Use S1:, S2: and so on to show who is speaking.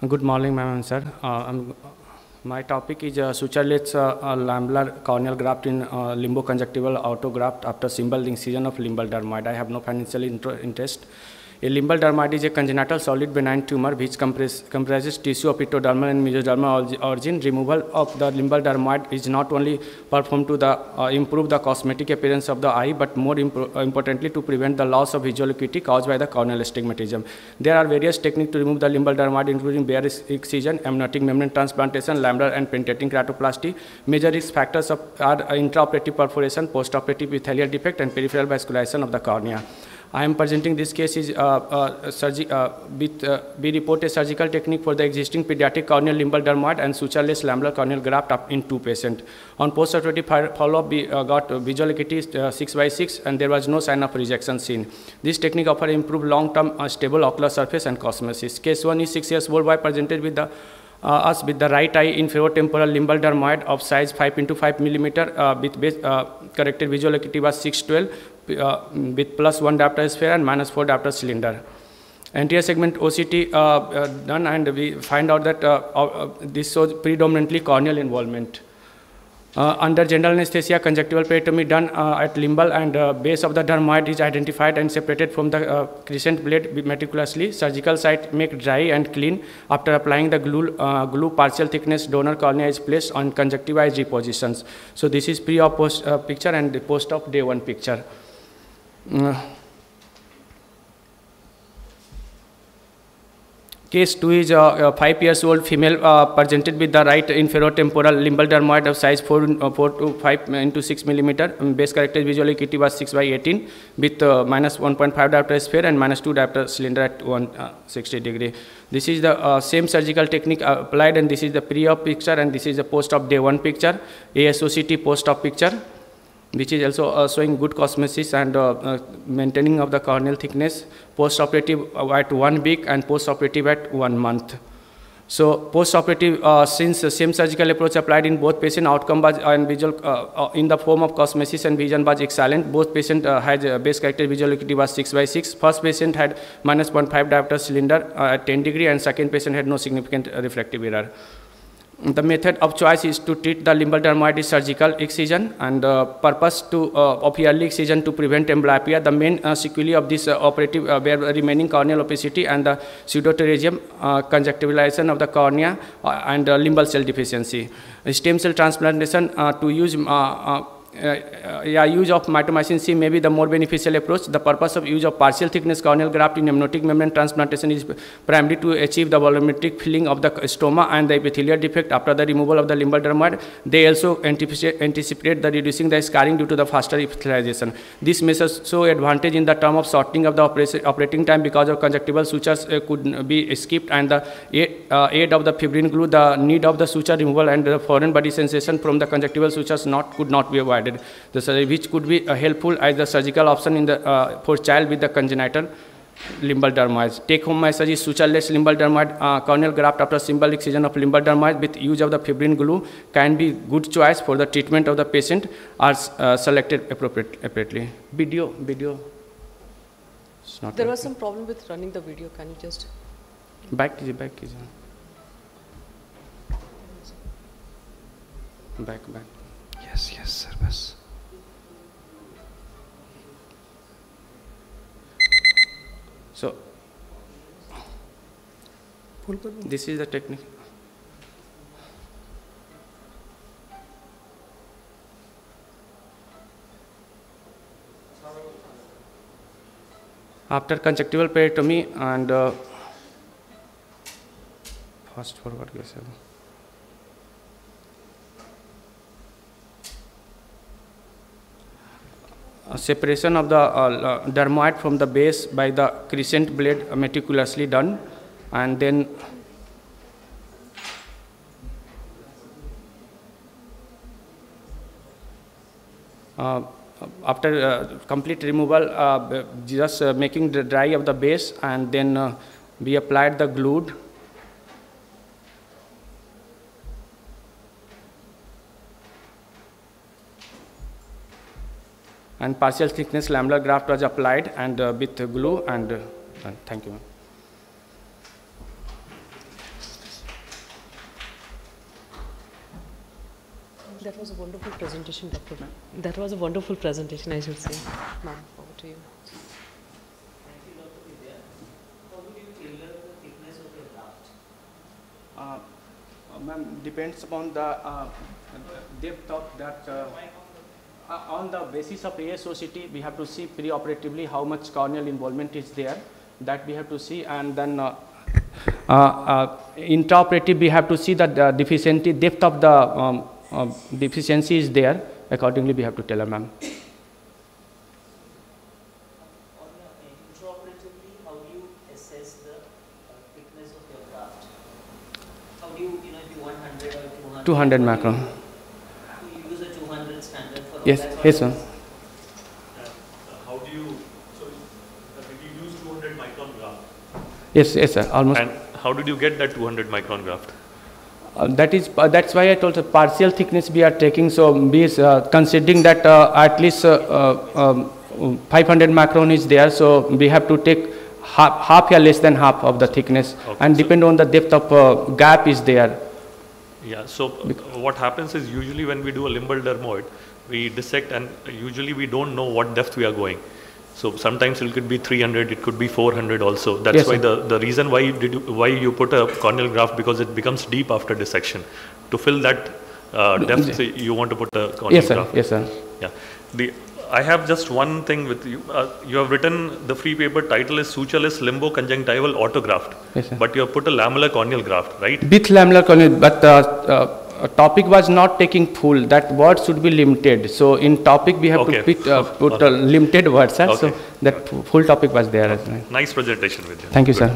S1: Good morning, ma'am and sir. My topic is sutureless lamellar corneal graft in limboconjunctival autograft after simple incision of limbal dermoid. I have no financial interest. A limbal dermoid is a congenital solid benign tumor which comprises tissue of ectodermal and mesodermal origin. Removal of the limbal dermoid is not only performed to improve the cosmetic appearance of the eye, but more importantly to prevent the loss of visual acuity caused by the corneal astigmatism. There are various techniques to remove the limbal dermoid, including bare excision, amniotic membrane transplantation, lamellar and penetrating keratoplasty. Major risk factors are intraoperative perforation, postoperative epithelial defect, and peripheral vascularization of the cornea. I am presenting this case is we report a surgical technique for the existing pediatric corneal limbal dermoid and sutureless lamellar corneal graft in 2 patients. On post-operative follow-up, we got visual acuity 6/6 and there was no sign of rejection seen. This technique offers improved long-term stable ocular surface and cosmesis. Case 1 is 6 years old boy presented with us with the right eye inferotemporal limbal dermoid of size 5 × 5 mm with base, corrected visual acuity was 6/12 with +1 diopter sphere and -4 diopter cylinder. Anterior segment OCT done, and we find out that this shows predominantly corneal involvement. Under general anesthesia, conjunctival peritomy done at limbal and base of the dermoid is identified and separated from the crescent blade meticulously. Surgical site make dry and clean. After applying the glue partial thickness donor cornea is placed on conjunctiva repositions. So this is pre or post picture and the post of day 1 picture. Case 2 is a 5 years old female presented with the right inferotemporal limbal dermoid of size 4 to 5 × 6 mm. Base corrected visual acuity was 6/18 with -1.5 diopter sphere and -2 diopter cylinder at 160 degree. This is the same surgical technique applied, and this is the pre-op picture, and this is the post-op day 1 picture, ASOCT post-op picture, which is also showing good cosmesis and maintaining of the corneal thickness. Post-operative at 1 week and post-operative at 1 month. So post-operative, since the same surgical approach applied in both patient, outcome was and visual in the form of cosmesis and vision was excellent. Both patient had base corrected visual acuity was 6/6. First patient had -1.5 diopter cylinder at 10 degree, and second patient had no significant refractive error. The method of choice is to treat the limbal dermoid is surgical excision, and purpose of early excision to prevent amblyopia. The main sequelae of this operative were remaining corneal opacity and the pseudoteresium, conjunctivalization of the cornea, and limbal cell deficiency. Stem cell transplantation to use use of mitomycin C may be the more beneficial approach. The purpose of use of partial thickness corneal graft in amniotic membrane transplantation is primarily to achieve the volumetric filling of the stoma and the epithelial defect after the removal of the limbal dermoid. They also anticipate the reducing the scarring due to the faster epithelialization. This may show advantage in the term of shortening of the operating time because of conjunctival sutures could be skipped, and the aid of the fibrin glue, the need of the suture removal and the foreign body sensation from the conjunctival sutures could not be avoided. Which could be helpful as the surgical option in the for child with the congenital limbal dermoid. Take home message is sutureless limbal dermoid corneal graft after simple excision of limbal dermoid with use of the fibrin glue can be good choice for the treatment of the patient are selected appropriately. Video.
S2: There was some problem with running the video. Can you just
S1: back?
S3: Yes, sir. Bas.
S1: So this is the technique. After conjunctival peritomy and fast forward, yes, sir. Separation of the dermoid from the base by the crescent blade meticulously done, and then after complete removal, just making the dry of the base, and then we applied the glued and partial thickness lamellar graft was applied and with glue and thank you.
S2: That was a wonderful presentation, Dr. That was a wonderful presentation, I should say. Ma'am, over to you.
S3: Thank you, Dr. Vidya. How would you tailor the thickness of your graft?
S1: Ma'am, depends upon the depth of that. On the basis of ASOCT, we have to see preoperatively how much corneal involvement is there. That we have to see, and then intraoperative we have to see that the deficiency depth of the deficiency is there. Accordingly, we have to tailor, ma'am.
S3: Intraoperatively, how do you assess the thickness of your graft? How do you, if you want 100 or
S1: 200 macron.
S3: You use a 200 standard for
S1: Yes, yes, sir.
S4: How do you, so did you use 200 micron graft?
S1: Yes, yes, sir. Almost.
S4: And how did you get that 200 micron graft?
S1: That's why I told you partial thickness we are taking. So we considering that at least 500 macron is there. So we have to take half or less than half of the thickness,
S4: Okay,
S1: and depend on the depth of gap is there.
S4: Yeah, so what happens is usually when we do a limbal dermoid, we dissect and usually we don't know what depth we are going. So sometimes it could be 300, it could be 400 also. That's
S1: yes,
S4: why
S1: sir.
S4: the reason why you put a corneal graft, because it becomes deep after dissection. To fill that depth, you want to put a corneal graft.
S1: Yes, sir.
S4: Yeah. I have just one thing with you. You have written the free paper title is Sutureless Limboconjunctival Autograft.
S1: Yes, sir.
S4: But you have put a lamellar corneal graft, right?
S1: With lamellar corneal, but topic was not taking full. That word should be limited. So in topic we have to put limited words, sir.
S4: Okay.
S1: So that full topic was there.
S4: Nice presentation with you.
S1: Thank you,
S4: Good.
S1: sir.